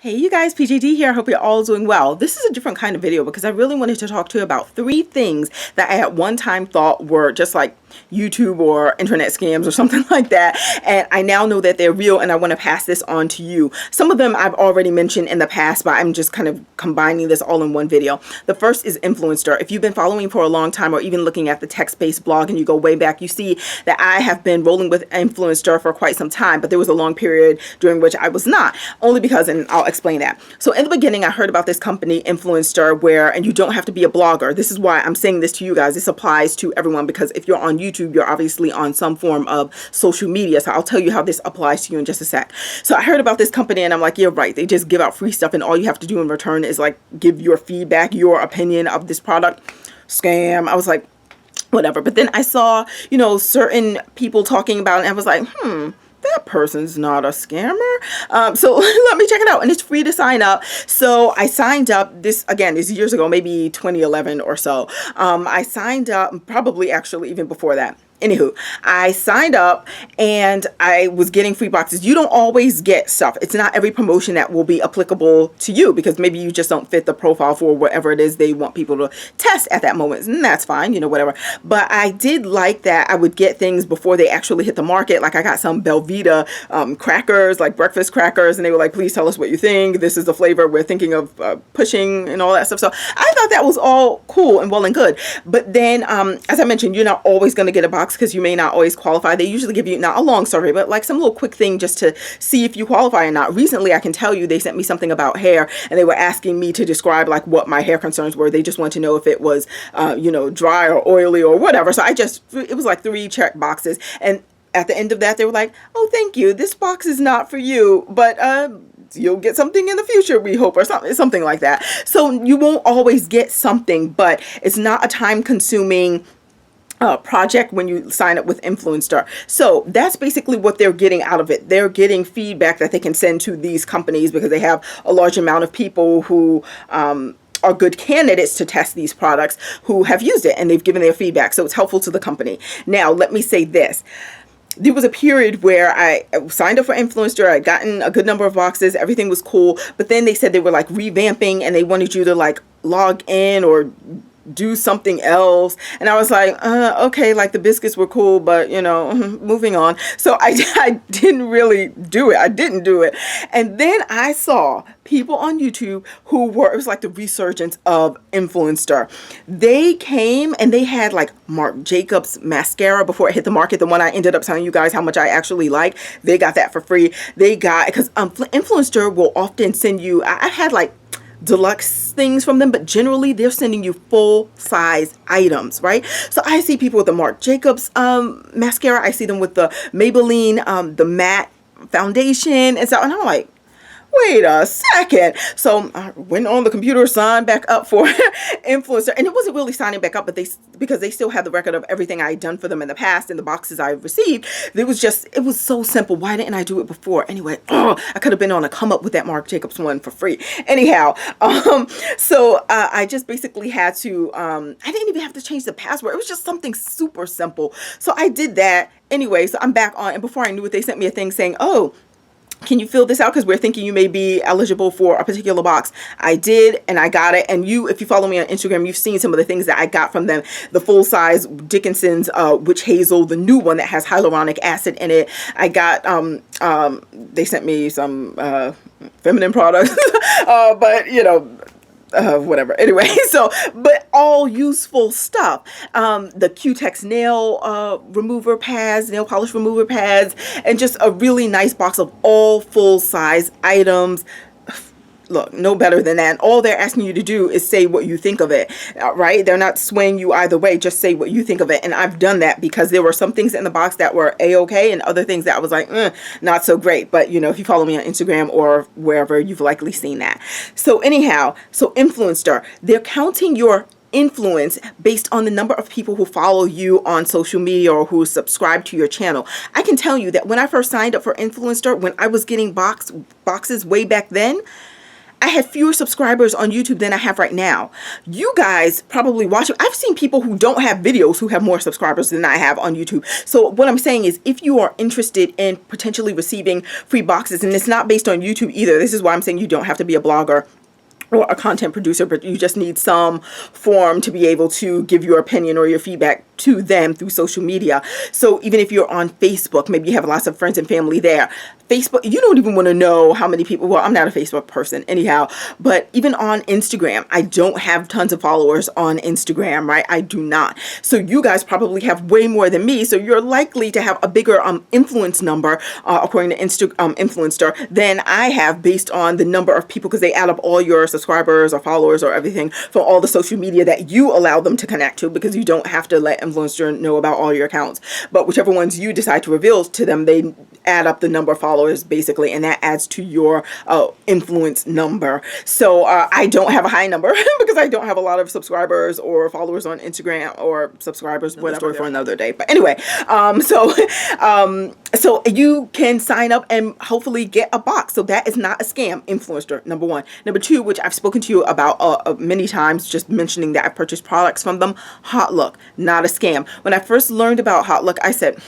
Hey you guys, PJD here. I hope you're all doing well. This is a different kind of video because I really wanted to talk to you about 3 things that I at one time thought were just like YouTube or internet scams or something like that. And I now know that they're real and I want to pass this on to you. Some of them I've already mentioned in the past, but I'm just kind of combining this all in one video. The first is Influenster. If you've been following me for a long time or even looking at the text-based blog and you go way back, you see that I have been rolling with Influenster for quite some time, but there was a long period during which I was not, only because, and I'll explain that. So in the beginning, I heard about this company, Influenster, and you don't have to be a blogger. This is why I'm saying this to you guys. This applies to everyone because if you're on YouTube, you're obviously on some form of social media. So I'll tell you how this applies to you in just a sec. So I heard about this company and I'm like, yeah, right. They just give out free stuff and all you have to do in return is like give your feedback, your opinion of this product. Scam. I was like, whatever. But then I saw, certain people talking about it and I was like, that person's not a scammer. So let me check it out. And it's free to sign up. So I signed up this years ago, maybe 2011 or so. I signed up probably actually even before that. Anywho, I signed up and I was getting free boxes. You don't always get stuff. It's not every promotion that will be applicable to you because maybe you just don't fit the profile for whatever it is they want people to test at that moment. And that's fine, whatever. But I did like that I would get things before they actually hit the market. Like I got some Belvita crackers, like breakfast crackers, and they were like, please tell us what you think. This is the flavor we're thinking of pushing and all that stuff. So I thought that was all cool and well and good. But then, as I mentioned, you're not always going to get a box because you may not always qualify. They usually give you not a long survey, but like some little quick thing just to see if you qualify or not. Recently, I can tell you they sent me something about hair and they were asking me to describe like what my hair concerns were. They just wanted to know if it was, dry or oily or whatever. So it was like 3 check boxes. And at the end of that, they were like, oh, thank you. This box is not for you, but, you'll get something in the future, we hope, or something like that. So you won't always get something, but it's not a time-consuming project when you sign up with Influenster. So that's basically what they're getting out of it. They're getting feedback that they can send to these companies because they have a large amount of people who are good candidates to test these products who have used it and they've given their feedback. So it's helpful to the company. Now, let me say this. There was a period where I signed up for Influencer. I'd gotten a good number of boxes. Everything was cool. But then they said they were like revamping and they wanted you to like log in or do something else. And I was like, okay, like the biscuits were cool, but moving on. So I didn't really do it. I didn't do it. And then I saw people on YouTube it was like the resurgence of Influencer. They came and they had like Marc Jacobs mascara before it hit the market. The one I ended up telling you guys how much I actually like. They got that for free. Because Influencer will often send you, I had like deluxe things from them, but generally they're sending you full size items, right? So I see people with the Marc Jacobs mascara. I see them with the Maybelline the matte foundation and so, and I'm like, wait a second. So I went on the computer, signed back up for Influencer, and it wasn't really signing back up, but because they still had the record of everything I had done for them in the past and the boxes I received. It was so simple. Why didn't I do it before? Anyway, I could have been on a come up with that Marc Jacobs one for free. Anyhow, so I just basically had to, I didn't even have to change the password. It was just something super simple. So I did that. Anyway, so I'm back on, and before I knew it, they sent me a thing saying, oh, can you fill this out? Because we're thinking you may be eligible for a particular box. I did, and I got it. And if you follow me on Instagram, you've seen some of the things that I got from them. The full-size Dickinson's Witch Hazel, the new one that has hyaluronic acid in it. I got, they sent me some feminine products, but, whatever. Anyway, but all useful stuff. The Q-Tex nail remover pads, nail polish remover pads, and just a really nice box of all full-size items. Look, no better than that. All they're asking you to do is say what you think of it, right? They're not swaying you either way. Just say what you think of it. And I've done that because there were some things in the box that were A-okay and other things that I was like, not so great. But, if you follow me on Instagram or wherever, you've likely seen that. So anyhow, Influencer, they're counting your influence based on the number of people who follow you on social media or who subscribe to your channel. I can tell you that when I first signed up for Influencer, when I was getting boxes way back then, I had fewer subscribers on YouTube than I have right now. You guys probably watch it. I've seen people who don't have videos who have more subscribers than I have on YouTube. So what I'm saying is, if you are interested in potentially receiving free boxes, and it's not based on YouTube either, this is why I'm saying you don't have to be a blogger or a content producer, but you just need some form to be able to give your opinion or your feedback to them through social media. So even if you're on Facebook, maybe you have lots of friends and family there. Facebook, you don't even want to know how many people, well, I'm not a Facebook person anyhow, but even on Instagram, I don't have tons of followers on Instagram, right? I do not. So you guys probably have way more than me. So you're likely to have a bigger influence number, according to Influenster, than I have based on the number of people, because they add up all your subscribers or followers or everything from all the social media that you allow them to connect to, because you don't have to let Influencer know about all your accounts. But whichever ones you decide to reveal to them, they add up the number of followers basically, and that adds to your influence number. So I don't have a high number because I don't have a lot of subscribers or followers on Instagram, or subscribers, whatever, for another day. But anyway, so you can sign up and hopefully get a box. So that is not a scam, Influencer, number one. Number two, which I've spoken to you about many times, just mentioning that I purchased products from them, Hautelook, not a scam. When I first learned about Hautelook, I said,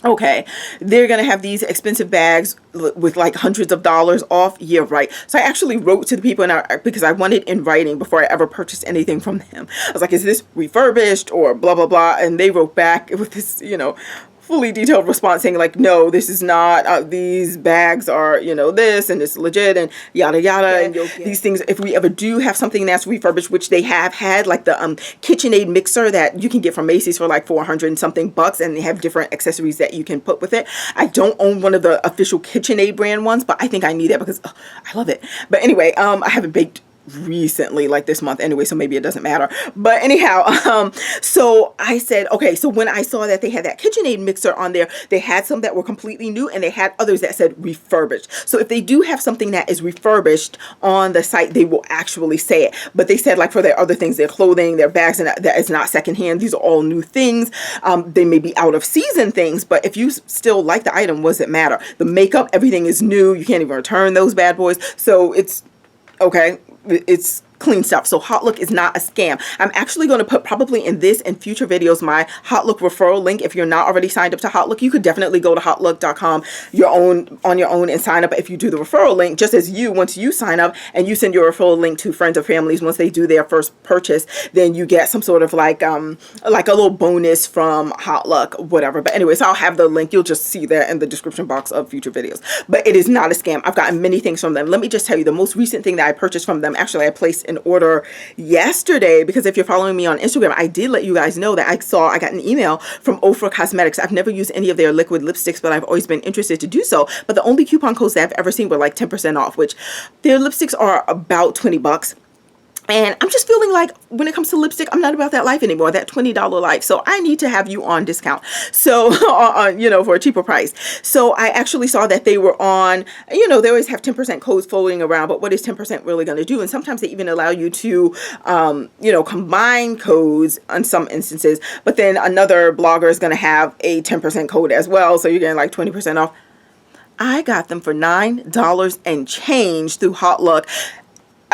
okay, they're going to have these expensive bags with like hundreds of dollars off. Yeah, right. So I actually wrote to the people, because I wanted in writing before I ever purchased anything from them. I was like, is this refurbished or blah, blah, blah. And they wrote back with this, fully detailed response saying like, no, this is not, these bags are, this, and it's legit, and yada, yada. And these things, if we ever do have something that's refurbished, which they have had, like the KitchenAid mixer that you can get from Macy's for like 400 and something bucks, and they have different accessories that you can put with it. I don't own one of the official KitchenAid brand ones, but I think I need it because I love it. But anyway, I haven't baked recently, like this month anyway, so maybe it doesn't matter. But anyhow, so I said, okay, so when I saw that they had that KitchenAid mixer on there, they had some that were completely new, and they had others that said refurbished. So if they do have something that is refurbished on the site, they will actually say it. But they said, like, for their other things, their clothing, their bags, and that is not secondhand. These are all new things. They may be out of season things, but if you still like the item, what does it matter? The makeup, everything is new. You can't even return those bad boys. So it's okay. It's clean stuff. So Hautelook is not a scam. I'm actually going to put probably in this and future videos my Hautelook referral link. If you're not already signed up to Hautelook, you could definitely go to hautelook.com on your own and sign up. If you do the referral link, just as once you sign up and you send your referral link to friends or families, once they do their first purchase, then you get some sort of like a little bonus from Hautelook, whatever. But anyways, I'll have the link. You'll just see that in the description box of future videos. But it is not a scam. I've gotten many things from them. Let me just tell you, the most recent thing that I purchased from them, actually I placed an order yesterday, because if you're following me on Instagram, I did let you guys know that I got an email from Ofra Cosmetics. I've never used any of their liquid lipsticks, but I've always been interested to do so. But the only coupon codes that I've ever seen were like 10% off, which their lipsticks are about 20 bucks. And I'm just feeling like when it comes to lipstick, I'm not about that life anymore, that $20 life. So I need to have you on discount. So, for a cheaper price. So I actually saw that they were on, they always have 10% codes floating around, but what is 10% really going to do? And sometimes they even allow you to, combine codes on some instances. But then another blogger is going to have a 10% code as well. So you're getting like 20% off. I got them for $9 and change through Hautelook.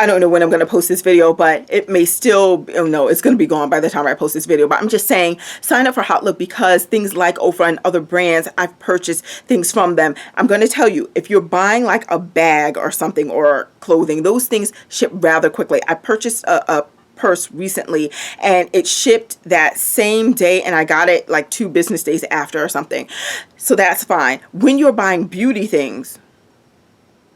I don't know when I'm going to post this video, but it may still, no, it's going to be gone by the time I post this video. But I'm just saying, sign up for Hautelook, because things like Ofra and other brands, I've purchased things from them. I'm going to tell you, if you're buying like a bag or something, or clothing, those things ship rather quickly. I purchased a purse recently, and it shipped that same day, and I got it like 2 business days after or something. So that's fine. When you're buying beauty things,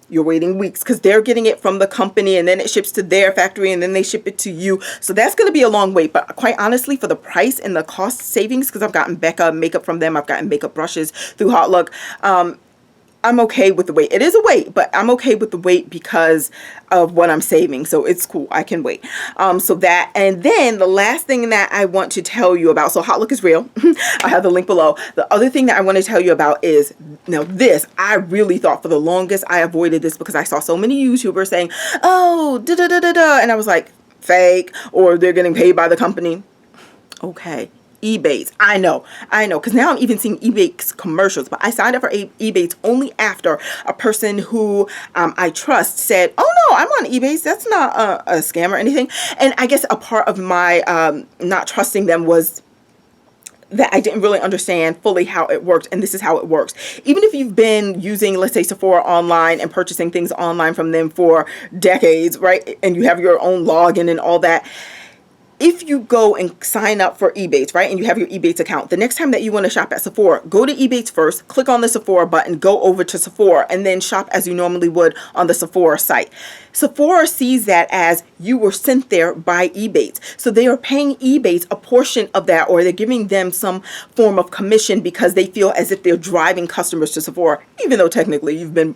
you're waiting weeks, because they're getting it from the company, and then it ships to their factory, and then they ship it to you. So that's going to be a long wait. But quite honestly, for the price and the cost savings, because I've gotten Becca makeup from them, I've gotten makeup brushes through Hautelook, I'm okay with the wait. It is a wait, but I'm okay with the wait because of what I'm saving. So it's cool. I can wait. So that, and then the last thing that I want to tell you about, so Hautelook is real. I have the link below. The other thing that I want to tell you about is, now this, I really thought for the longest I avoided this, because I saw so many YouTubers saying, oh, da da da da da, and I was like, fake, or they're getting paid by the company. Okay. Ebates. I know, because now I'm even seeing Ebates commercials, but I signed up for Ebates only after a person who I trust said, oh no, I'm on Ebates. That's not a scam or anything. And I guess a part of my not trusting them was that I didn't really understand fully how it worked, and this is how it works. Even if you've been using, let's say, Sephora online and purchasing things online from them for decades, right, and you have your own login and all that, if you go and sign up for Ebates, right, and you have your Ebates account, the next time that you want to shop at Sephora, go to Ebates first, click on the Sephora button, go over to Sephora, and then shop as you normally would on the Sephora site. Sephora sees that as you were sent there by Ebates. So they are paying Ebates a portion of that, or they're giving them some form of commission because they feel as if they're driving customers to Sephora, even though technically you've been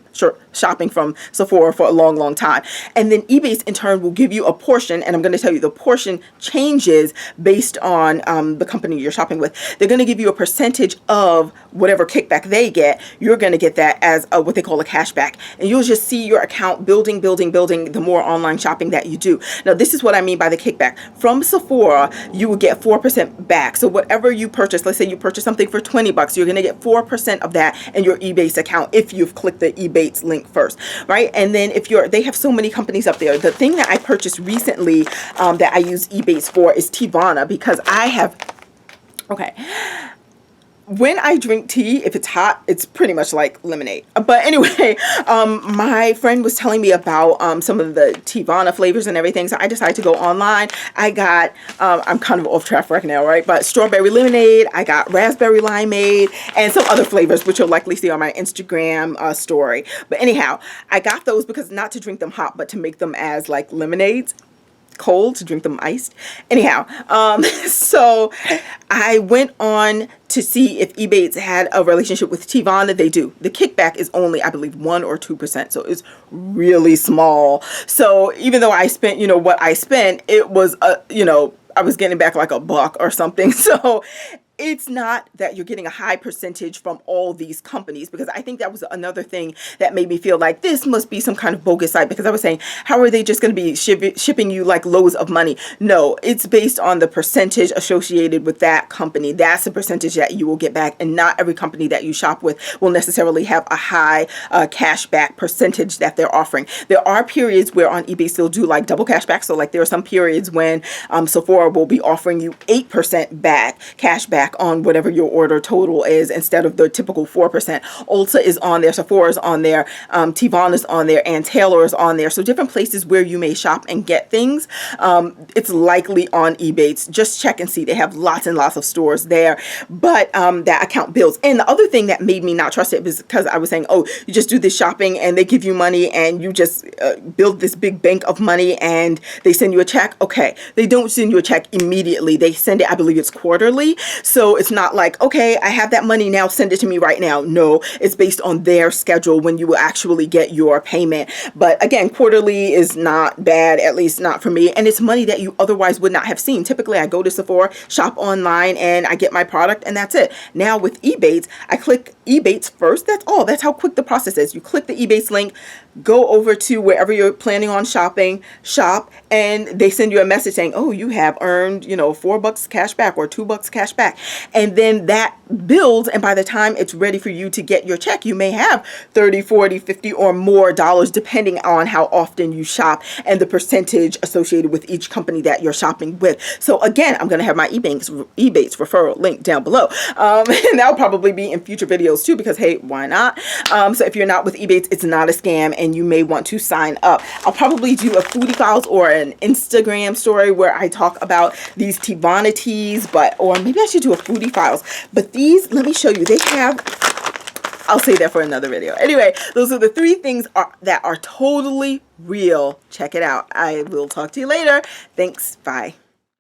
shopping from Sephora for a long, long time. And then Ebates in turn will give you a portion, and I'm going to tell you the portion changes based on the company you're shopping with. They're going to give you a percentage of whatever kickback they get. You're going to get that as what they call a cashback. And you'll just see your account building the more online shopping that you do. Now, this is what I mean by the kickback. From Sephora, you will get 4% back. So whatever you purchase, let's say you purchase something for 20 bucks, you're going to get 4% of that in your Ebates account if you've clicked the Ebates link first, right? And then if they have so many companies up there. The thing that I purchased recently that I use Ebates for is Teavana, because I have, okay, when I drink tea, if it's hot, it's pretty much like lemonade. But anyway, my friend was telling me about some of the Teavana flavors and everything, so I decided to go online. I got, I'm kind of off track right now, right? But strawberry lemonade, I got raspberry limeade, and some other flavors, which you'll likely see on my Instagram story. But anyhow, I got those because not to drink them hot, but to make them as like lemonades. Cold, to drink them iced. Anyhow, so I went on to see if Ebates had a relationship with Teavana. They do. The kickback is only, I believe, 1 or 2%, so it's really small. So even though I spent, what I spent, it was, I was getting back like $1 or something. So it's not that you're getting a high percentage from all these companies, because I think that was another thing that made me feel like this must be some kind of bogus site, because I was saying, how are they just going to be shipping you like loads of money? No, it's based on the percentage associated with that company. That's the percentage that you will get back, and not every company that you shop with will necessarily have a high cashback percentage that they're offering. There are periods where on eBay they'll do like double cashback. So like there are some periods when Sephora will be offering you 8% back cashback on whatever your order total is instead of the typical 4%. Ulta is on there, Sephora is on there, Teavana is on there, and Taylor is on there. So different places where you may shop and get things, it's likely on Ebates. Just check and see. They have lots and lots of stores there, but that account builds. And the other thing that made me not trust it was because I was saying, oh, you just do this shopping and they give you money and you just build this big bank of money and they send you a check. Okay, they don't send you a check immediately. They send it, I believe it's quarterly. So it's not like, okay, I have that money now, send it to me right now. No, it's based on their schedule when you will actually get your payment. But again, quarterly is not bad, at least not for me. And it's money that you otherwise would not have seen. Typically, I go to Sephora, shop online, and I get my product, and that's it. Now with Ebates, I click Ebates first. That's all. That's how quick the process is. You click the Ebates link, go over to wherever you're planning on shopping, shop, and they send you a message saying, oh, you have earned, $4 cash back or $2 cash back. And then that builds, and by the time it's ready for you to get your check, you may have 30, 40, 50 or more dollars, depending on how often you shop and the percentage associated with each company that you're shopping with. So again, I'm going to have my Ebates referral link down below. And that'll probably be in future videos too, because hey, why not? So if you're not with Ebates, it's not a scam and you may want to sign up. I'll probably do a foodie files or an Instagram story where I talk about these Teavana teas, or maybe I should do a foodie files. But these, let me show you, they have, I'll say that for another video. Anyway, those are the 3 things that are totally real. Check it out. I will talk to you later. Thanks. Bye.